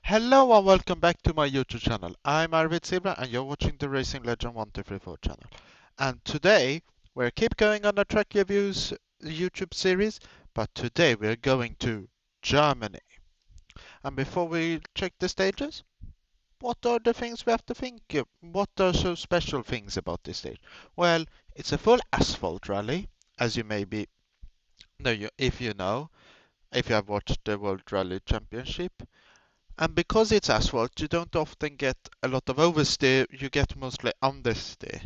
Hello and welcome back to my YouTube channel. I'm Arvid Zebra and you're watching the Racing Legend 1234 channel. And today we're keep going on the track reviews YouTube series, but today we're going to Germany. And before we check the stages, what are the things we have to think of? What are so special things about this stage? Well, it's a full asphalt rally, as you maybe know if you know, if you have watched the World Rally Championship. And because it's asphalt, you don't often get a lot of oversteer, you get mostly understeer.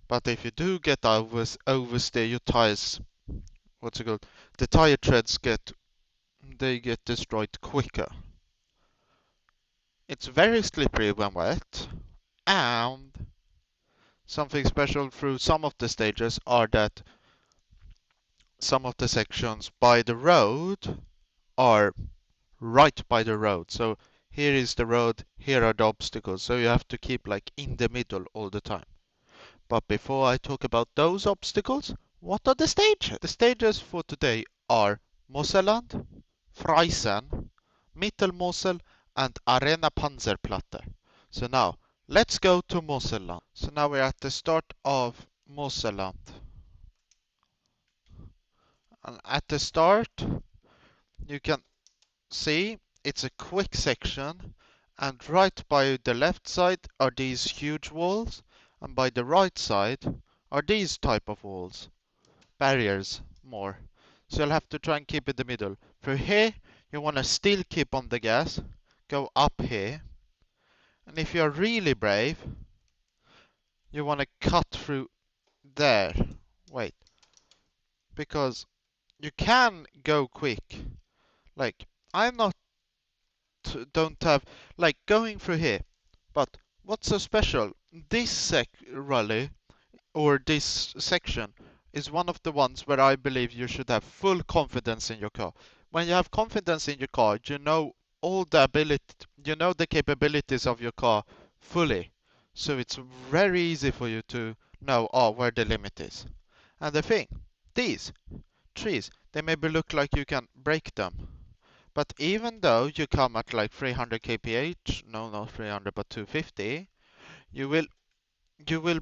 But if you do get oversteer, your tires, what's it called? The tire treads get destroyed quicker. It's very slippery when wet, and something special through some of the stages are that some of the sections by the road are right by the road. So here is the road, here are the obstacles. So you have to keep like in the middle all the time. But before I talk about those obstacles, what are the stages? The stages for today are Moselland, Freisen, Mittelmosel, and Arena Panzerplatte. So now, let's go to Moselland. So now we're at the start of Moselland. And at the start, you can see it's a quick section, and right by the left side are these huge walls, and by the right side are these type of walls. Barriers more. So you'll have to try and keep in the middle. For here, you want to still keep on the gas, go up here, and if you're really brave, you want to cut through there. Wait, because you can go quick. Like, I'm not, don't have, like, going through here. But what's so special? This rally or this section is one of the ones where I believe you should have full confidence in your car. When you have confidence in your car, you know all the ability, you know the capabilities of your car fully. So it's very easy for you to know where the limit is. And the thing, these trees, they maybe look like you can break them. But even though you come at like 300 kph, no, not 300, but 250, you will you will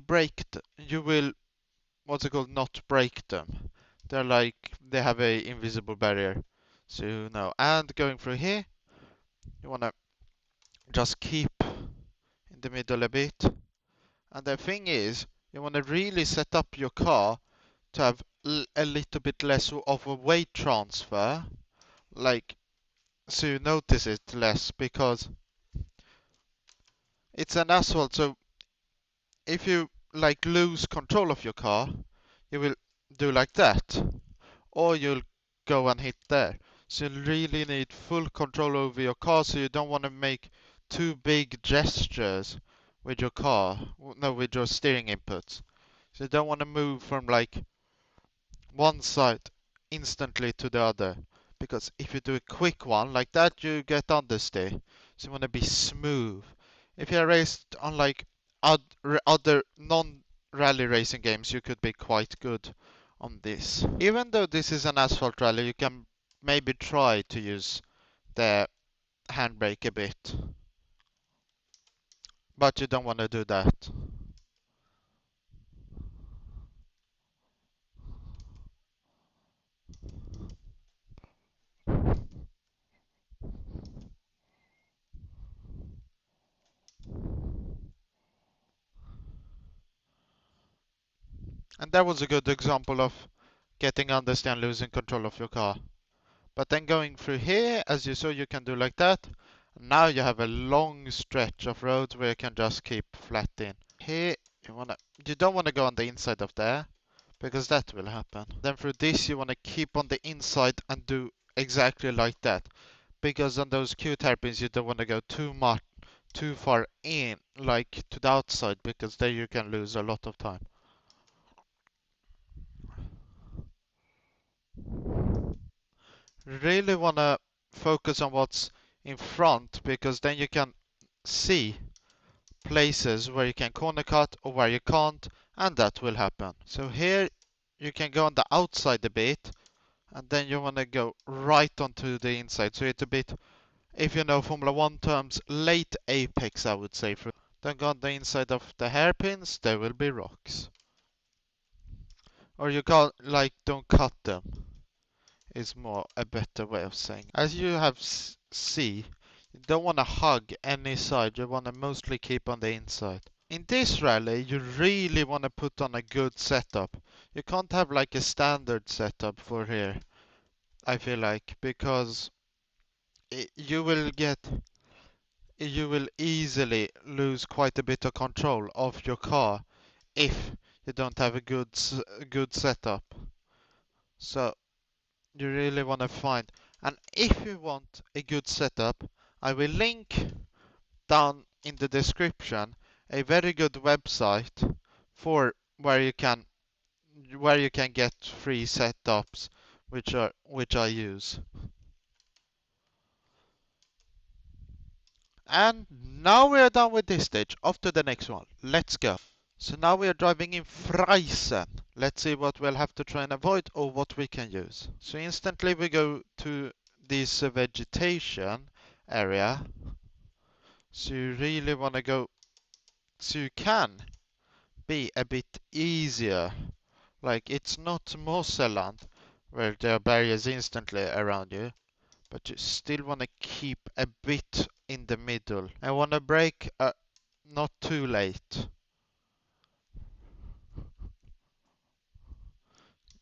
what's it called, not break them. They're like they have a invisible barrier. So no, and going through here, you wanna just keep in the middle a bit. And the thing is, you wanna really set up your car to have a little bit less of a weight transfer, like so you notice it less because it's an asphalt. So if you like lose control of your car, you will do like that, or you'll go and hit there. So you really need full control over your car, so you don't want to make too big gestures with your car, no, with your steering inputs. So you don't want to move from like one side instantly to the other, because if you do a quick one like that, you get understeer. So you want to be smooth. If you raced on like other non-rally racing games, you could be quite good on this. Even though this is an asphalt rally, you can maybe try to use the handbrake a bit, but you don't want to do that. And that was a good example of getting understand losing control of your car. But then going through here, as you saw, you can do like that. Now you have a long stretch of roads where you can just keep flat in. Here, you don't wanna go on the inside of there, because that will happen. Then through this, you wanna keep on the inside and do exactly like that, because on those Q hairpins, you don't wanna go too far in, like to the outside, because there you can lose a lot of time. Really wanna focus on what's in front, because then you can see places where you can corner cut or where you can't, and that will happen. So here you can go on the outside a bit, and then you want to go right onto the inside. So if you know Formula 1 terms, late apex, I would say. Then on the inside of the hairpins, there will be rocks. Or you can't, like, don't cut them, is more a better way of saying. As you have see, you don't want to hug any side, you want to mostly keep on the inside. In this rally, you really want to put on a good setup. You can't have like a standard setup for here, I feel like, because you will easily lose quite a bit of control of your car if you don't have a good setup. So you really want to find, and if you want a good setup, I will link down in the description a very good website for where you can get free setups, which I use. And now we are done with this stage. Off to the next one. Let's go. So now we are driving in Freisen. Let's see what we'll have to try and avoid or what we can use. So instantly we go to this vegetation area. So you really want to go, so you can be a bit easier. Like it's not Moselland where there are barriers instantly around you, but you still want to keep a bit in the middle. I want to brake not too late.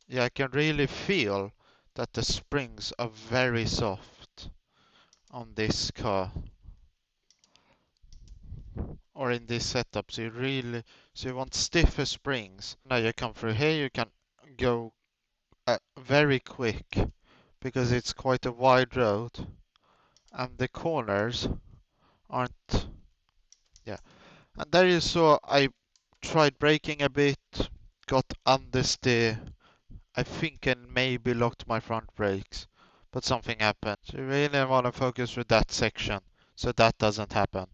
Yeah, I can really feel that the springs are very soft on this car or in this setup. So you want stiffer springs. Now you come through here, you can go very quick because it's quite a wide road and the corners aren't. Yeah, and there you saw I tried braking a bit, got understeer, I think, and maybe locked my front brakes, but something happened. So you really want to focus with that section so that doesn't happen,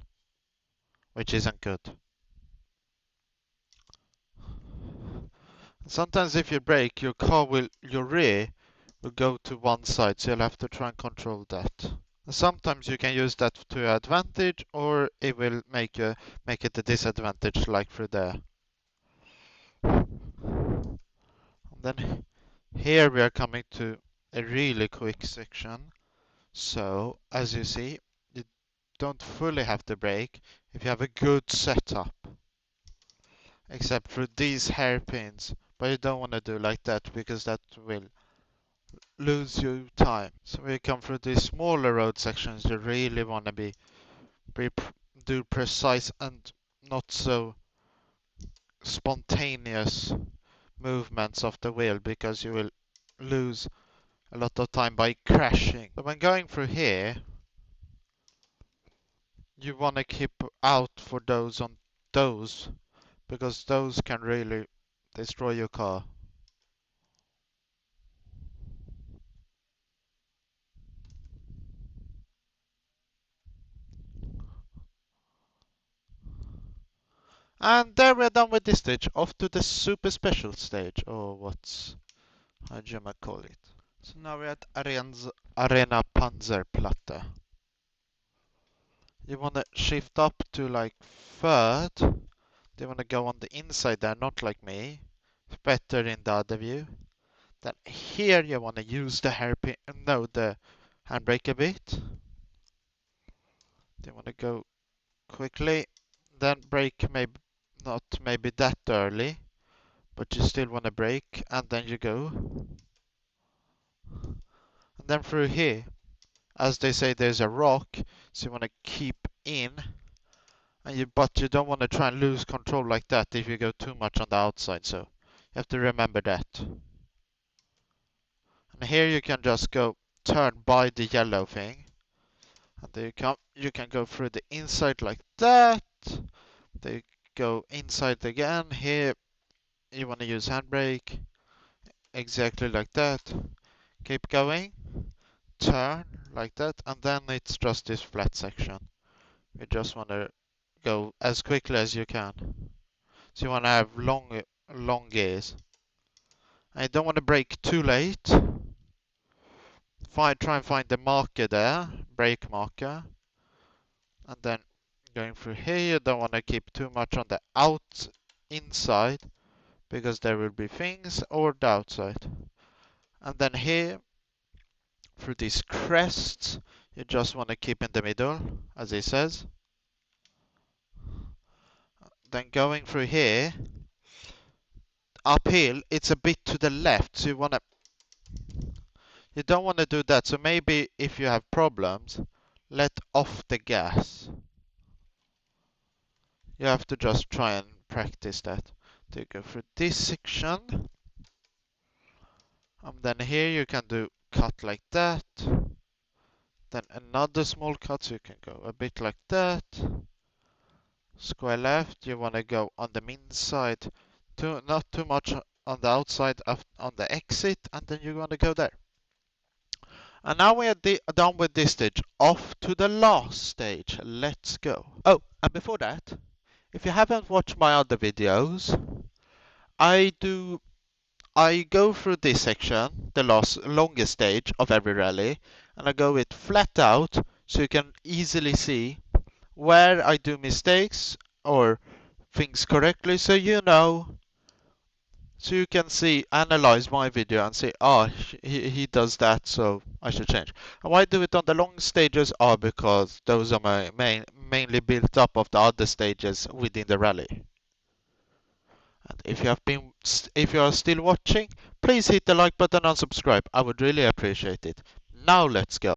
which isn't good. Sometimes if you brake, your rear will go to one side, so you'll have to try and control that. Sometimes you can use that to your advantage, or it will make it a disadvantage, like through there. And then here we are coming to a really quick section. So as you see, you don't fully have to brake if you have a good setup, except for these hairpins. But you don't want to do like that because that will lose you time. So when you come through these smaller road sections, you really want to be do precise and not so spontaneous movements of the wheel because you will lose a lot of time by crashing. So when going through here, you want to keep out for those because those can really destroy your car. And there we're done with this stage. Off to the super special stage, or how do you might call it. So now we're at Arena Panzerplatte. You want to shift up to like third. You want to go on the inside there, not like me. It's better in the other view. Then here you want to use the hairpin, no, the handbrake a bit. You want to go quickly, then brake maybe not maybe that early, but you still want to brake, and then you go. And then through here, as they say, there's a rock, so you want to keep in, but you don't want to try and lose control like that if you go too much on the outside, so you have to remember that. And here you can just go turn by the yellow thing, and there you can go through the inside like that. They go inside again. Here you want to use handbrake exactly like that. Keep going, turn like that, and then it's just this flat section. You just want to go as quickly as you can. So you want to have long gears. And you don't want to brake too late. try and find the marker there, brake marker, and then going through here. You don't want to keep too much on the inside because there will be things, or the outside. And then here through these crests, you just want to keep in the middle, as it says. Then going through here, uphill, it's a bit to the left, so you don't want to do that. So maybe if you have problems, let off the gas. You have to just try and practice that. To go through this section, and then here you can do cut like that. Then another small cut, so you can go a bit like that. Square left, you want to go on the inside, not too much on the outside on the exit, and then you want to go there. And now we are done with this stage. Off to the last stage. Let's go. Oh, and before that, if you haven't watched my other videos, I go through this section, the longest stage of every rally, and I go it flat out so you can easily see where I do mistakes or things correctly, so so you can analyze my video and say, he does that, so I should change. And why I do it on the long stages are because those are mainly built up of the other stages within the rally. And if you are still watching, please hit the like button and subscribe. I would really appreciate it. Now let's go.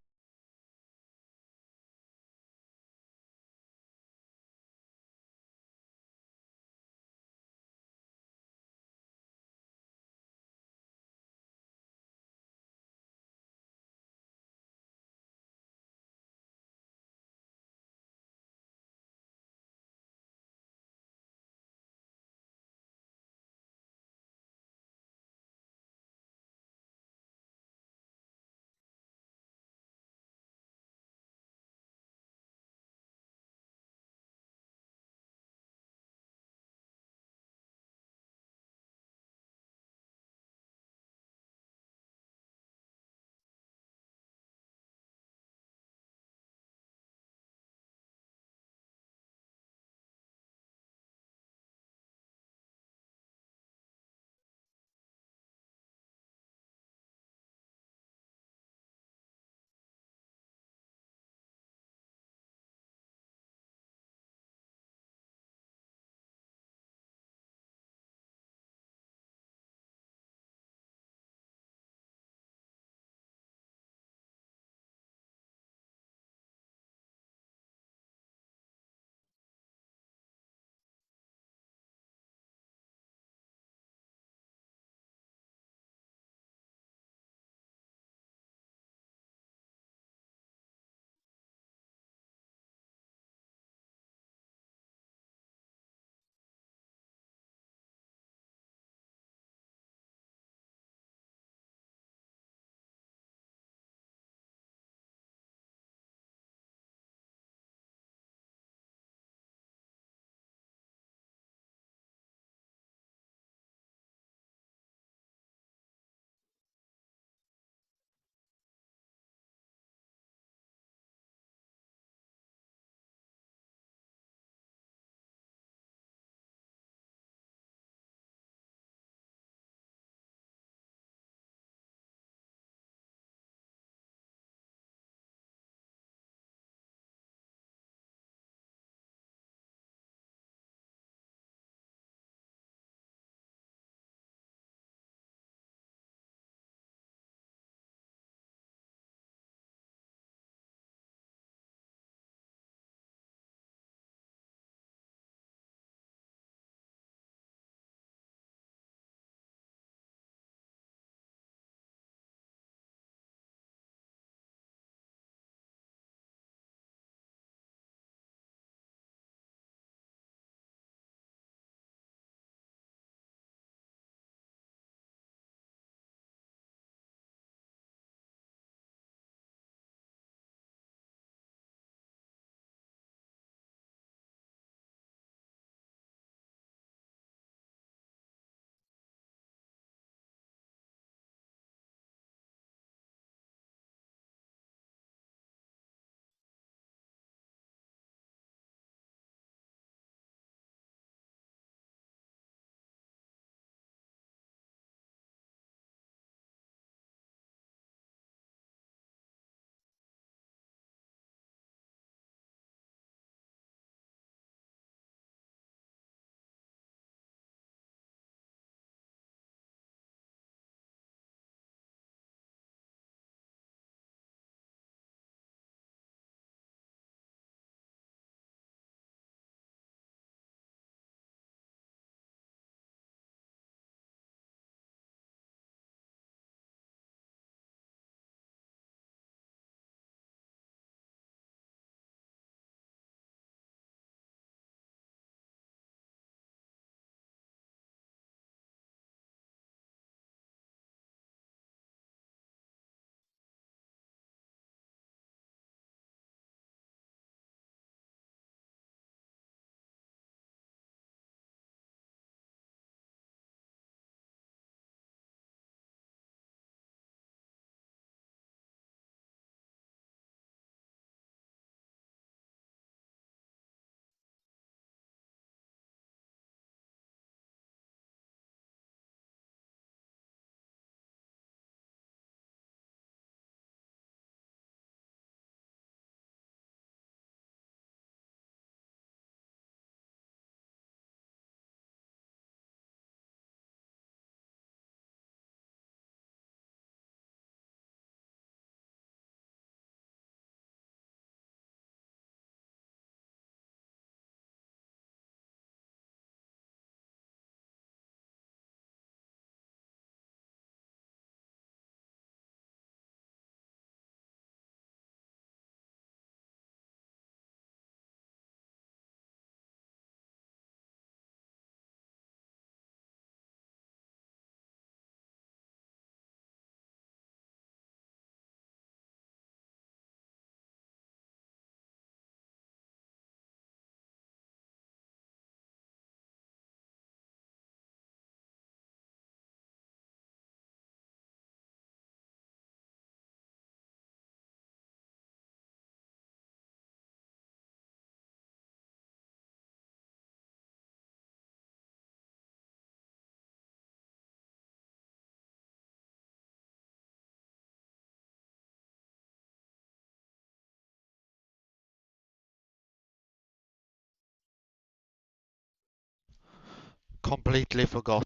completely forgot.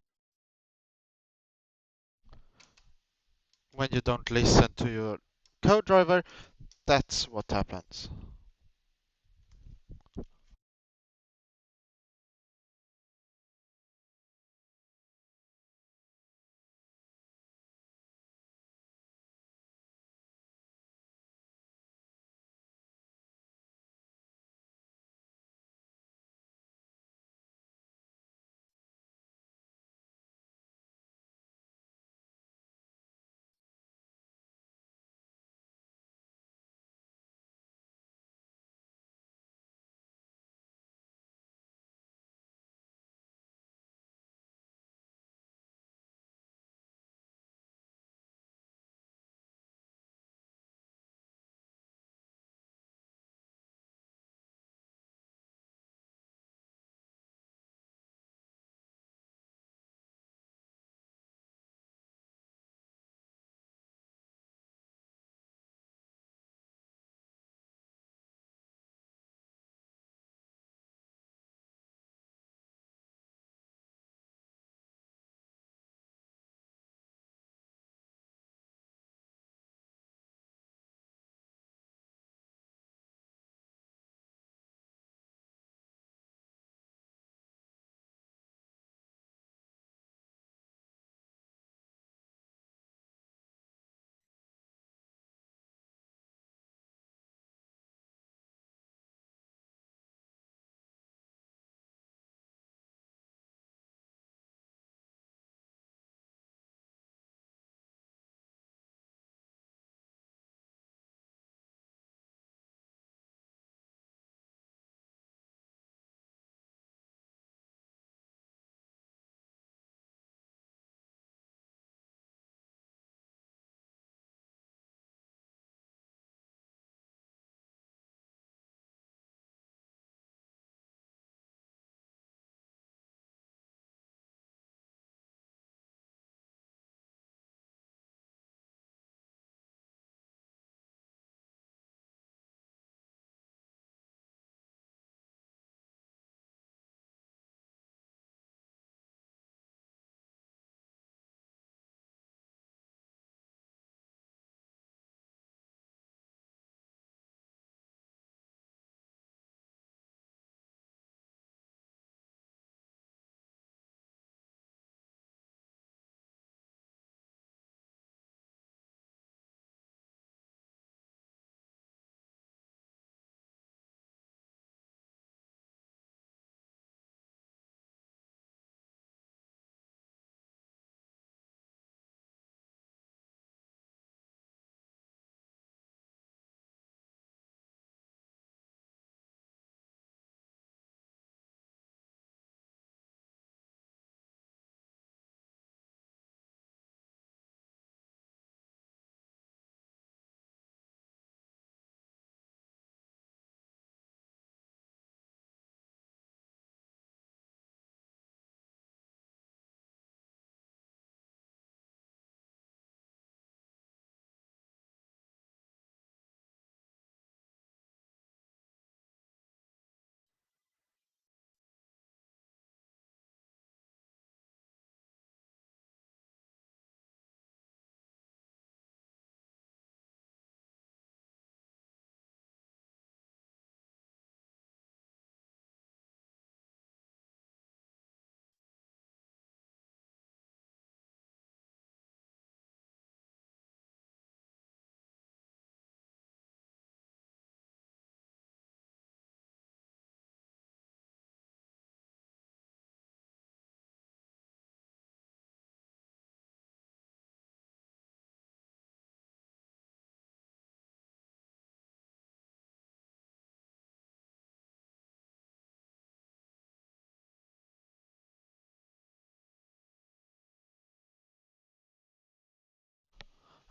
When you don't listen to your co-driver, that's what happens.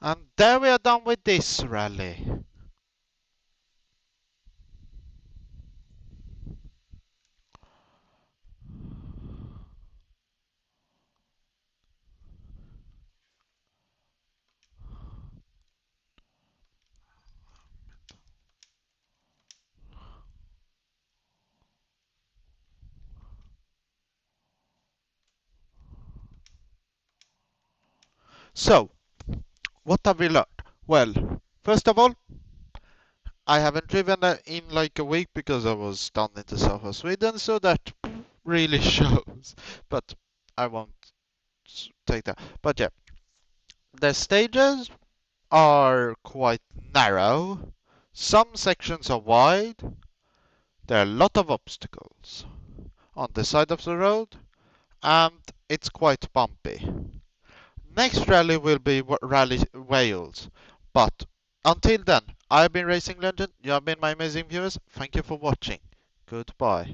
And there we are done with this rally. So, what have we learned? Well, first of all, I haven't driven in like a week because I was down in the south of Sweden, so that really shows. But I won't take that. But yeah, the stages are quite narrow. Some sections are wide. There are a lot of obstacles on the side of the road, and it's quite bumpy. Next rally will be Rally Wales. But until then, I've been Racing Legend, you have been my amazing viewers. Thank you for watching. Goodbye.